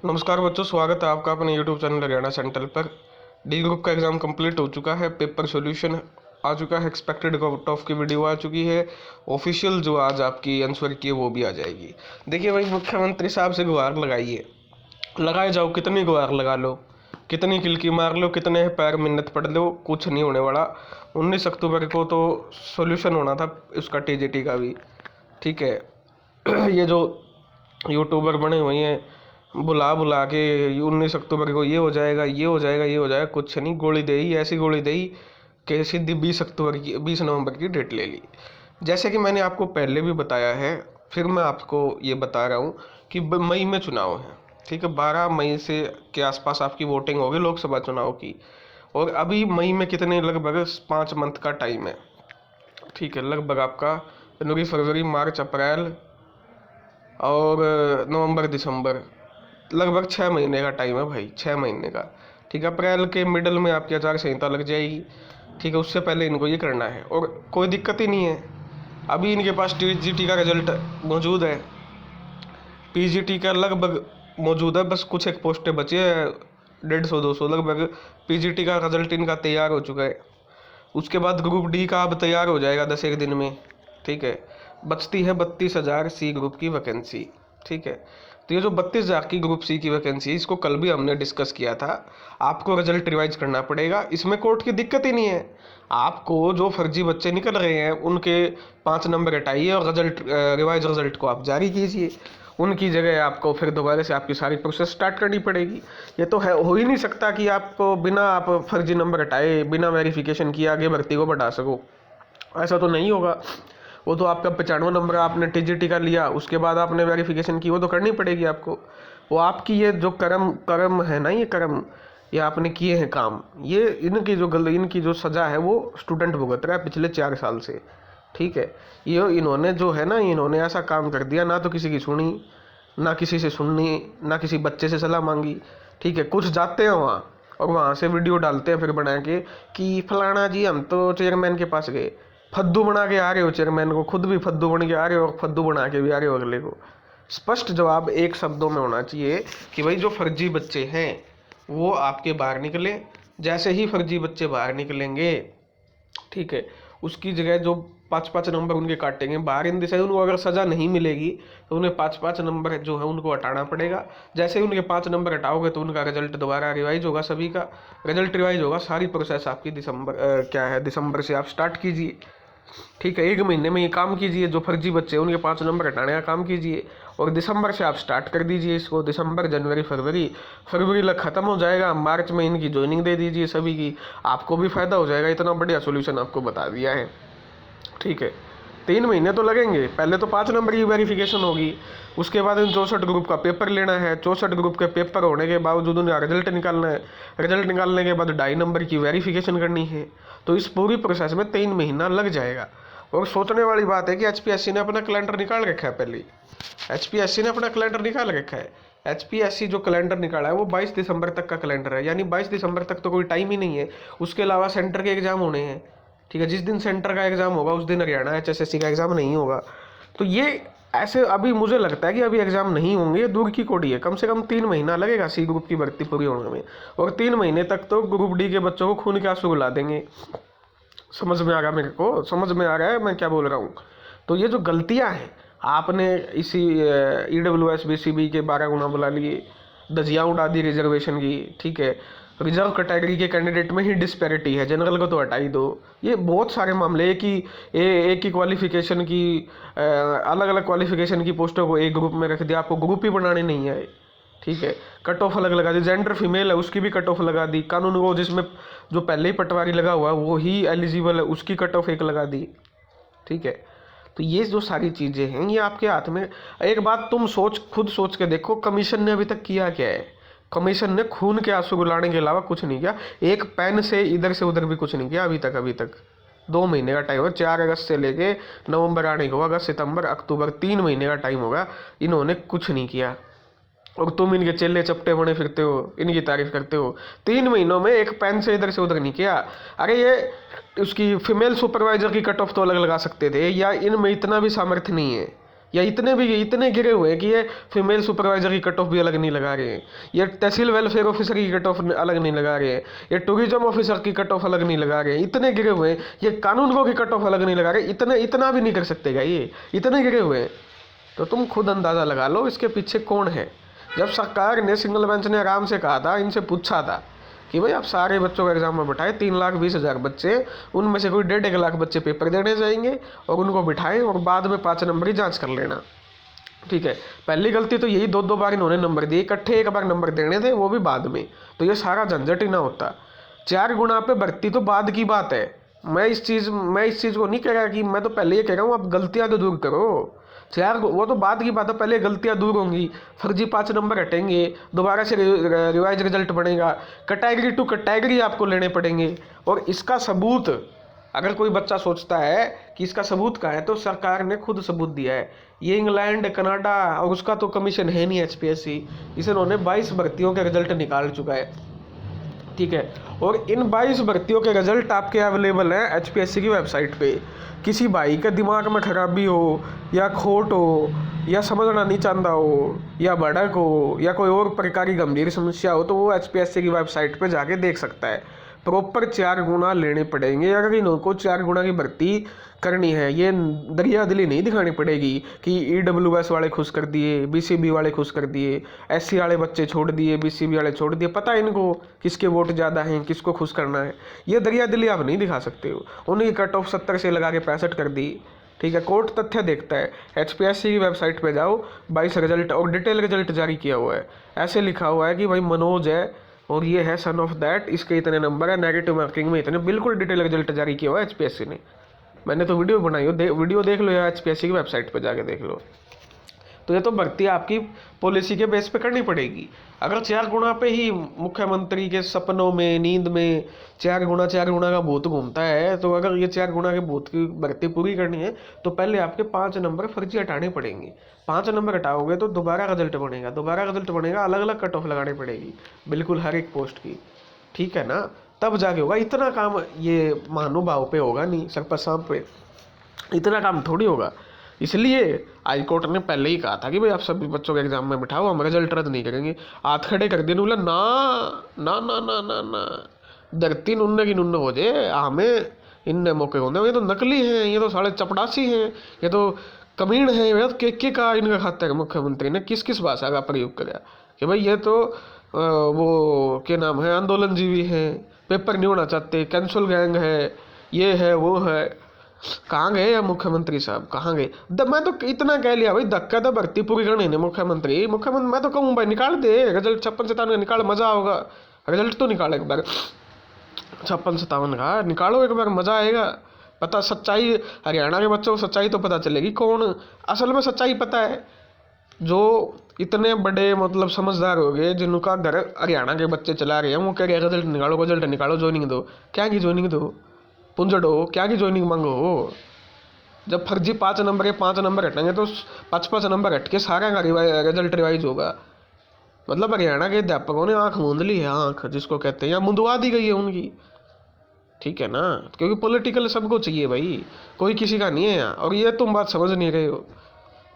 नमस्कार बच्चों, स्वागत है आपका अपने YouTube चैनल हरियाणा सेंट्रल पर। डी ग्रुप का एग्ज़ाम कंप्लीट हो चुका है, पेपर सॉल्यूशन आ चुका है, एक्सपेक्टेड कट ऑफ की वीडियो आ चुकी है, ऑफिशियल जो आज आपकी आंसर की है वो भी आ जाएगी। देखिए भाई, मुख्यमंत्री साहब से गुहार लगाइए, लगाए जाओ, कितनी गुहार लगा लो, कितनी किलकी मार लो, कितने पैर मिन्नत पढ़ लो, कुछ नहीं होने वाला। 19 अक्टूबर को तो सॉल्यूशन होना था उसका TGT का भी, ठीक है। ये जो यूट्यूबर बने हुए हैं बुला बुला के 19 अक्टूबर को ये हो जाएगा, ये हो जाएगा, ये हो जाएगा, कुछ नहीं। गोली दे ही ऐसी गोली दे ही कि सीधी 20 अक्टूबर की 20 नवंबर की डेट ले ली। जैसे कि मैंने आपको पहले भी बताया है, फिर मैं आपको ये बता रहा हूँ कि मई में चुनाव है, ठीक है। 12 मई से के आसपास आपकी वोटिंग होगी लोकसभा चुनाव की। और अभी मई में कितने, लगभग 5 मंथ का टाइम है, ठीक है। लगभग आपका जनवरी, फरवरी, मार्च, अप्रैल और नवंबर, दिसंबर, लगभग 6 महीने का टाइम है भाई, 6 महीने का, ठीक है। अप्रैल के मिडल में आपकी आचार संहिता लग जाएगी, ठीक है। उससे पहले इनको ये करना है और कोई दिक्कत ही नहीं है। अभी इनके पास TGT का रिजल्ट मौजूद है, PGT का लगभग मौजूद है, बस कुछ एक पोस्टें बची है, 150-200 लगभग। PGT का रिजल्ट इनका तैयार हो चुका है। उसके बाद ग्रुप डी का अब तैयार हो जाएगा 10 एक दिन में, ठीक है। बचती है 32,000 सी ग्रुप की वैकेंसी, ठीक है। तो ये जो 32,000 की ग्रुप सी की वैकेंसी, इसको कल भी हमने डिस्कस किया था। आपको रिजल्ट रिवाइज करना पड़ेगा, इसमें कोर्ट की दिक्कत ही नहीं है। आपको जो फर्जी बच्चे निकल रहे हैं उनके 5 नंबर हटाइए और रिजल्ट, रिवाइज रिजल्ट को आप जारी कीजिए। उनकी जगह आपको फिर दोबारा से आपकी सारी प्रोसेस स्टार्ट करनी पड़ेगी। ये तो है, हो ही नहीं सकता कि आपको बिना आप फर्जी नंबर हटाए, बिना वेरिफिकेशन किए आगे भर्ती को बढ़ा सको। ऐसा तो नहीं होगा। वो तो आपका 95 नंबर आपने TGT का लिया, उसके बाद आपने वेरिफिकेशन की, वो तो करनी पड़ेगी आपको। वो आपकी ये जो कर्म कर्म है ना, ये कर्म, ये आपने किए हैं काम, ये इनकी जो इनकी जो सज़ा है वो स्टूडेंट भुगत रहा है पिछले 4 साल से, ठीक है। ये इन्होंने जो है ना, इन्होंने ऐसा काम कर दिया, ना तो किसी की सुनी, ना किसी से सुननी, ना किसी बच्चे से सलाह मांगी, ठीक है। कुछ जाते हैं वहाँ और वहाँ से वीडियो डालते हैं फिर बना के कि फलाना जी हम तो चेयरमैन के पास गए। फद्दू बना के आ रहे हो चेयरमैन को, खुद भी फद्दू बन के आ रहे हो और फद्दू बना के भी आ रहे हो अगले को। स्पष्ट जवाब एक शब्दों में होना चाहिए कि भाई जो फर्जी बच्चे हैं वो आपके बाहर निकले। जैसे ही फर्जी बच्चे बाहर निकलेंगे, ठीक है, उसकी जगह जो 5-5 नंबर उनके काटेंगे बाहर इन दिशा, उनको अगर सज़ा नहीं मिलेगी तो उन्हें 5-5 नंबर जो है उनको हटाना पड़ेगा। जैसे ही उनके 5 नंबर हटाओगे तो उनका रिजल्ट दोबारा रिवाइज होगा, सभी का रिजल्ट रिवाइज होगा। सारी प्रोसेस आपकी दिसंबर से आप स्टार्ट कीजिए, ठीक है। 1 महीने में ये काम कीजिए, जो फर्जी बच्चे हैं उनके 5 नंबर हटाने का काम कीजिए और दिसंबर से आप स्टार्ट कर दीजिए इसको। दिसंबर, जनवरी, फरवरी लग खत्म हो जाएगा, मार्च में इनकी ज्वाइनिंग दे दीजिए सभी की, आपको भी फायदा हो जाएगा। इतना बढ़िया सोल्यूशन आपको बता दिया है, ठीक है। 3 महीने तो लगेंगे, पहले तो 5 नंबर की वेरिफिकेशन होगी, उसके बाद इन 64 ग्रुप का पेपर लेना है, 64 ग्रुप के पेपर होने के बावजूद उन्हें रिजल्ट निकालना है, रिजल्ट निकालने के बाद 2.5 नंबर की वेरिफिकेशन करनी है। तो इस पूरी प्रोसेस में 3 महीना लग जाएगा। और सोचने वाली बात है कि HPSC ने अपना कैलेंडर निकाल रखा है पहले। HPSC ने अपना कैलेंडर निकाल रखा है। HPSC जो कैलेंडर निकाला है वो 22 दिसंबर तक का कैलेंडर है, यानी 22 दिसंबर तक तो कोई टाइम ही नहीं है। उसके अलावा सेंटर के एग्जाम होने हैं, ठीक है। जिस दिन सेंटर का एग्जाम होगा उस दिन हरियाणा HSSC का एग्जाम नहीं होगा। तो ये ऐसे अभी मुझे लगता है कि अभी एग्जाम नहीं होंगे, ये दूर की कोड़ी है। कम से कम 3 महीना लगेगा सी ग्रुप की भर्ती पूरी होने में, और 3 महीने तक तो ग्रुप डी के बच्चों को खून के आंसू रुला देंगे। समझ में आ रहा है मेरे को, समझ में आ रहा है मैं क्या बोल रहा हूँ। तो ये जो गलतियाँ हैं, आपने इसी EWS BCB के 12 गुना बुला लिए, धजियाँ उड़ा दी रिजर्वेशन की, ठीक है। रिजर्व कैटेगरी के कैंडिडेट में ही डिस्पैरिटी है, जनरल को तो हटा ही दो। ये बहुत सारे मामले, एक ही क्वालिफिकेशन की, अलग अलग क्वालिफिकेशन की पोस्टों को एक ग्रुप में रख दिया, आपको ग्रुप ही बनाने नहीं आए, ठीक है। कट ऑफ अलग लगा दी, जेंडर फीमेल है उसकी भी कट ऑफ लगा दी, कानून को जिसमें जो पहले ही पटवारी लगा हुआ है वो ही एलिजिबल है उसकी कट ऑफ एक लगा दी, ठीक है। तो ये जो सारी चीज़ें हैं ये आपके हाथ में। एक बात तुम खुद सोच के देखो, कमीशन ने अभी तक किया क्या है? कमीशन ने खून के आंसू रुलाने के अलावा कुछ नहीं किया। एक पेन से इधर से उधर भी कुछ नहीं किया अभी तक 2 महीने का टाइम है, 4 अगस्त से लेके नवंबर आने को, अगस्त, सितंबर, अक्टूबर, 3 महीने का टाइम होगा, इन्होंने कुछ नहीं किया। और तुम इनके चेले चपटे बने फिरते हो, इनकी तारीफ करते हो। 3 महीनों में एक पेन से इधर से उधर नहीं किया। अरे ये उसकी फीमेल सुपरवाइजर की कट ऑफ तो अलग लगा सकते थे, या इनमें इतना भी सामर्थ्य नहीं है या इतने गिरे हुए हैं कि ये फीमेल सुपरवाइजर की कट ऑफ भी अलग नहीं लगा रहे हैं, ये तहसील वेलफेयर ऑफिसर की कट ऑफ अलग नहीं लगा रहे हैं, ये टूरिज्म ऑफिसर की कट ऑफ अलग नहीं लगा रहे हैं, इतने गिरे हुए हैं, ये कानून को की कट ऑफ अलग नहीं लगा रहे, इतना भी नहीं कर सकते क्या ये, इतने गिरे हुए हैं। तो तुम खुद अंदाज़ा लगा लो इसके पीछे कौन है। जब सरकार ने, सिंगल बेंच ने आराम से कहा था, इनसे पूछा था कि भाई आप सारे बच्चों को एग्जाम में बैठाए, 3,20,000 बच्चे, उनमें से कोई 1.5 लाख बच्चे पेपर देने जाएंगे और उनको बिठाएं और बाद में 5 नंबर की जांच कर लेना। ठीक है, पहली गलती तो यही, 2 बार इन्होंने नंबर दिए, इकट्ठे एक बार नंबर देने थे, वो भी बाद में, तो ये सारा झंझट ही ना होता। 4 गुना पे भर्ती तो बाद की बात है। मैं इस चीज़ को नहीं कह रहा कि, मैं तो पहले ये कह रहा हूँ आप गलतियाँ तो दूर करो। 4 वो तो बाद की बात है, पहले गलतियाँ दूर होंगी, फर्जी 5 नंबर हटेंगे, दोबारा से रिवाइज रिजल्ट बनेगा, कैटेगरी टू कैटेगरी आपको लेने पड़ेंगे। और इसका सबूत, अगर कोई बच्चा सोचता है कि इसका सबूत कहाँ है, तो सरकार ने खुद सबूत दिया है। ये इंग्लैंड, कनाडा और उसका तो कमीशन है नहीं HPSC, इसे उन्होंने 22 भर्तियों के रिजल्ट निकाल चुका है। ठीक है, और इन 22 भर्तियों के रिजल्ट आपके अवेलेबल हैं HPSC की वेबसाइट पे। किसी भाई के दिमाग में खराबी हो, या खोट हो, या समझना नहीं चाहता हो, या भड़क हो, या कोई और प्रकार की गंभीर समस्या हो, तो वो HPSC की वेबसाइट पे जाके देख सकता है। प्रॉपर 4 गुना लेने पड़ेंगे अगर इनको 4 गुना की भर्ती करनी है। ये दरियादिली नहीं दिखानी पड़ेगी कि EWS वाले खुश कर दिए, BCB वाले खुश कर दिए, SC वाले बच्चे छोड़ दिए, BCB वाले छोड़ दिए। पता है इनको किसके वोट ज़्यादा हैं, किसको खुश करना है। ये दरियादिली आप नहीं दिखा सकते हो। उन्हीं कट ऑफ 70 से लगा के 65 कर दी। ठीक है, कोर्ट तथ्य देखता है। HPSC की वेबसाइट पे जाओ, 22 रिजल्ट और डिटेल रिजल्ट जारी किया हुआ है। ऐसे लिखा हुआ है कि भाई मनोज है और ये है सन ऑफ दैट, इसके इतने नंबर है, नेगेटिव मार्किंग में इतने, बिल्कुल डिटेल रिजल्ट जारी किया हुआ है HPSC ने। मैंने तो वीडियो बनाई हो, वीडियो देख लो या HPSC की वेबसाइट पर जाके देख लो। तो ये तो भर्ती आपकी पॉलिसी के बेस पे करनी पड़ेगी। अगर 4 गुना पे ही मुख्यमंत्री के सपनों में, नींद में 4 गुना का भूत घूमता है, तो अगर ये 4 गुना के भूत की भर्ती पूरी करनी है तो पहले आपके 5 नंबर फर्जी हटाने पड़ेंगे। 5 नंबर हटाओगे तो दोबारा रिजल्ट बनेगा, अलग अलग कट ऑफ लगानी पड़ेगी बिल्कुल हर एक पोस्ट की। ठीक है ना, तब जाके होगा। इतना काम ये महानुभाव पे होगा नहीं, सरपंच साहब पे इतना काम थोड़ी होगा। इसलिए हाईकोर्ट ने पहले ही कहा था कि भाई आप सभी बच्चों के एग्जाम में बिठाओ, हम रिजल्ट रद्द नहीं करेंगे। हाथ खड़े कर देने बोला ना ना ना ना ना ना, धरती नुन्न की नुन्न हो जाए, हमें इनने मौके होंगे। ये तो नकली हैं, ये तो साढ़े चपड़ासी हैं, ये तो कमीन है। ये तो के का इनका खाता है। मुख्यमंत्री ने किस किस भाषा का प्रयोग किया कि भाई ये तो वो क्या नाम है, आंदोलनजीवी हैं, पेपर नहीं होना चाहते, कैंसल गैंग है, ये है वो है। कहाँ गए या मुख्यमंत्री साहब, कहाँ गए? मैं तो इतना कह लिया भाई, धक्का तो भर्ती पूरी करनी है मुख्यमंत्री। मैं तो कहूँ भाई निकाल दे रिजल्ट, 56-57 का निकाल, मजा होगा। रिजल्ट तो निकाल एक बार 56-57 का निकालो एक बार, मजा आएगा। पता सच्चाई, हरियाणा के बच्चों को सच्चाई तो पता चलेगी कौन असल में सच्चाई पता है। जो इतने बड़े मतलब समझदार हो गए, जिनका घर हरियाणा के बच्चे चला रहे हैं, वो कह रहे रिजल्ट निकालो, ज्वाइनिंग दो। क्या की ज्वाइनिंग दो? पुंजड़ो, क्या की ज्वाइनिंग मांगो? जब फर्जी 5 नंबर के 5 नंबर हटेंगे तो 5-5 नंबर हट के सारा का रिजल्ट रिवाइज होगा। मतलब हरियाणा के अध्यापकों ने आंख मूंद ली है, आंख जिसको कहते हैं, या मुंदवा दी गई है उनकी। ठीक है ना, क्योंकि पॉलिटिकल सबको चाहिए भाई, कोई किसी का नहीं है यहाँ। और ये तुम बात समझ नहीं रहे हो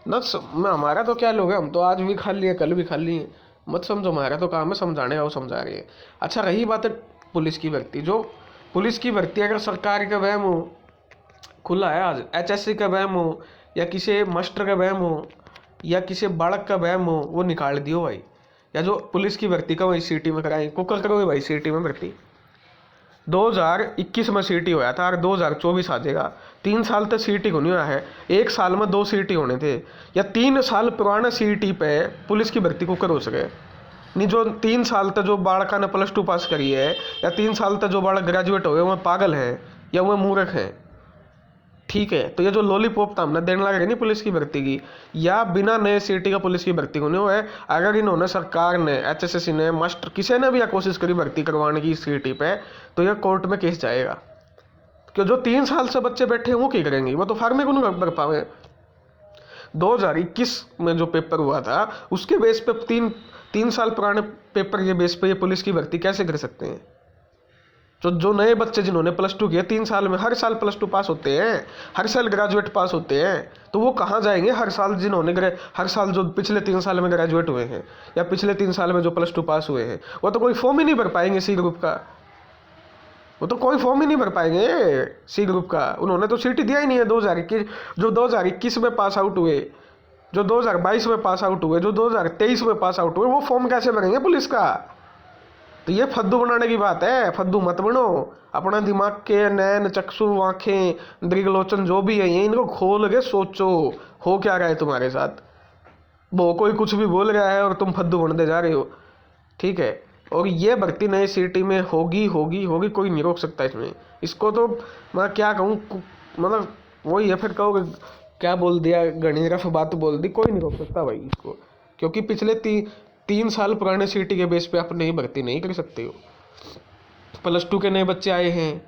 ना। हमारा तो क्या लोग है, हम तो आज भी खा लिए, कल भी खा लिए, मत समझो। हमारा तो काम है समझाने का, वो समझा रही है। अच्छा, रही बात है पुलिस की भर्ती, जो पुलिस की भर्ती अगर सरकार का वहम हो, खुला है आज, HSC का वहम हो, या किसी मास्टर का वहम हो, या किसी बालक का वहम हो, वो निकाल दियो भाई। या जो पुलिस की भर्ती का वही CT में कराएं, कुकर करोगे भाई CT में भर्ती। 2021 में CT होया था और 2024 आ जाएगा। 3 साल तक CT को नहीं हुआ है। 1 साल में 2 CT होने थे, या 3 साल पुराना CT पे पुलिस की भर्ती को कर हो सके नहीं। जो 3 साल तक जो बालका ने +2 पास करी है, या 3 साल तक जो बालक ग्रेजुएट हो गए, वह पागल है या वह मूर्ख है। ठीक है, तो ये जो लॉलीपॉप था हमने देने लगे नहीं पुलिस की भर्ती की, या बिना नए CT का पुलिस की भर्ती को नहीं हुआ है। अगर इन्होंने, सरकार ने, HSSC ने, मास्टर किसी ने भी कोशिश करी भर्ती करवाने की CT पे, तो यह कोर्ट में केस जाएगा। क्यों? जो 3 साल से बच्चे बैठे हैं वो क्या करेंगे? वो तो फार्मे को नहीं कर पाए। 2021 में जो पेपर हुआ था उसके बेस पे 3 साल पुराने पेपर के बेस पे ये पुलिस की भर्ती कैसे कर सकते हैं? जो नए बच्चे जिन्होंने +2 किया 3 साल में, हर साल +2 पास होते हैं, हर साल ग्रेजुएट पास होते हैं, तो वो कहाँ जाएंगे? हर साल हर साल जो पिछले 3 साल में ग्रेजुएट हुए हैं या पिछले 3 साल में जो +2 पास हुए हैं, वो तो कोई फॉर्म ही नहीं भर पाएंगे सी ग्रुप का। वो तो कोई फॉर्म ही नहीं भर पाएंगे सी ग्रुप का। उन्होंने तो सीट दिया ही नहीं है 2021, जो 2021 में पास आउट हुए, जो 2022 में पास आउट हुए, जो 2023 में पास आउट हुए, वो फॉर्म कैसे भरेंगे पुलिस का? तो ये फद्दू बनाने की बात है। फद्दू मत बनो। अपना दिमाग के नैन चक्षु आंखें दृगलोचन जो भी है ये इनको खोल के सोचो, हो क्या रहा है तुम्हारे साथ। वो कोई कुछ भी बोल रहा है और तुम फद्दू बनते जा रहे हो, ठीक है। और ये भर्ती नई सिटी में होगी होगी होगी, कोई नहीं रोक सकता इसमें। इसको तो मैं क्या कहूँ, मतलब वही है, फिर कहोगे क्या बोल दिया, घनी रफ बात बोल दी, कोई नहीं रोक सकता भाई इसको। क्योंकि पिछले 3 साल पुराने सिटी के बेस पे आप नई भर्ती नहीं कर सकते हो। +2 के नए बच्चे आए हैं,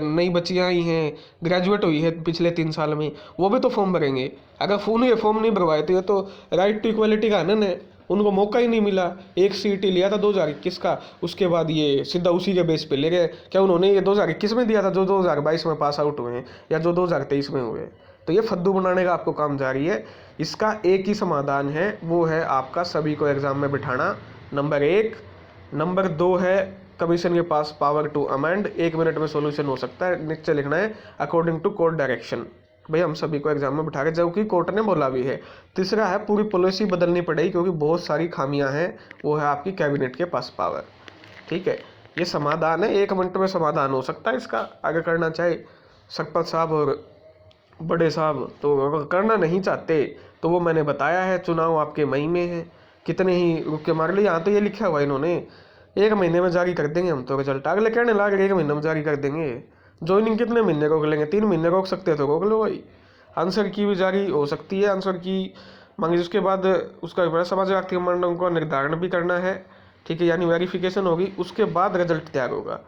नई बच्चियाँ आई हैं, ग्रेजुएट हुई है पिछले 3 साल में, वो भी तो फॉर्म भरेंगे। अगर फॉर्म नहीं भरवाए तो ये तो राइट टू इक्वलिटी का आनंद है। उनको मौका ही नहीं मिला। एक सीट ही लिया था 2021 का, उसके बाद ये सीधा उसी के बेस पे ले गए। क्या उन्होंने ये 2021 में दिया था जो 2022 में पास आउट हुए हैं या जो 2023 में हुए? तो ये फद्दू बनाने का आपको काम जारी है। इसका एक ही समाधान है, वो है आपका सभी को एग्जाम में बिठाना, नंबर 1। नंबर 2 है कमीशन के पास पावर टू अमेंड, 1 मिनट में सॉल्यूशन हो सकता है। नीचे लिखना है अकॉर्डिंग टू कोर्ट डायरेक्शन। भाई हम सभी को एग्जाम में बिठा के, जो कि कोर्ट ने बोला भी है। तीसरा है पूरी पॉलिसी बदलनी पड़ेगी क्योंकि बहुत सारी खामियां हैं, वो है आपकी कैबिनेट के पास पावर, ठीक है। ये समाधान है, 1 मिनट में समाधान हो सकता है इसका। आगे करना चाहे सरपंच साहब और बड़े साहब तो अगर करना नहीं चाहते तो वो मैंने बताया है, चुनाव आपके मई में है, कितने ही रुक के मार लिए। यहाँ तो ये लिखा हुआ है इन्होंने 1 महीने में जारी कर देंगे हम तो रिजल्ट। अगले कहने लगे 1 महीने में जारी कर देंगे। ज्वाइनिंग कितने महीने रोक लेंगे? 3 महीने रोक सकते हैं तो रोक लो भाई। आंसर की भी जारी हो सकती है, आंसर की मांगी, उसके बाद उसका समाज आर्थिक मानदंड का निर्धारण भी करना है, ठीक है, यानी वेरिफिकेशन होगी, उसके बाद रिजल्ट तैयार होगा,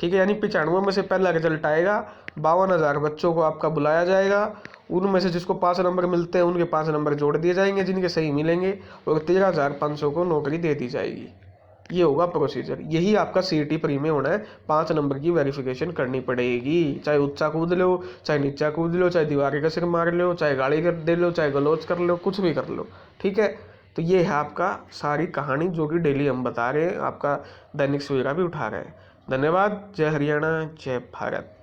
ठीक है। यानी 95 में से पहला रिजल्ट आएगा, 52,000 बच्चों को आपका बुलाया जाएगा, उनमें से जिसको 5 नंबर मिलते हैं उनके 5 नंबर जोड़ दिए जाएंगे जिनके सही मिलेंगे, और 13,500 को नौकरी दे दी जाएगी। ये होगा प्रोसीजर। यही आपका सीईटी प्री में होना है। 5 नंबर की वेरिफिकेशन करनी पड़ेगी, चाहे ऊंचा कूद लो, चाहे नीचा कूद लो, चाहे दीवार का सिर मार लो, चाहे गाड़ी कर दे लो, चाहे गलोच कर लो, कुछ भी कर लो, ठीक है। तो ये है आपका सारी कहानी जो कि डेली हम बता रहे हैं, आपका दैनिक सवेरा भी उठा रहे हैं। धन्यवाद। जय हरियाणा, जय भारत।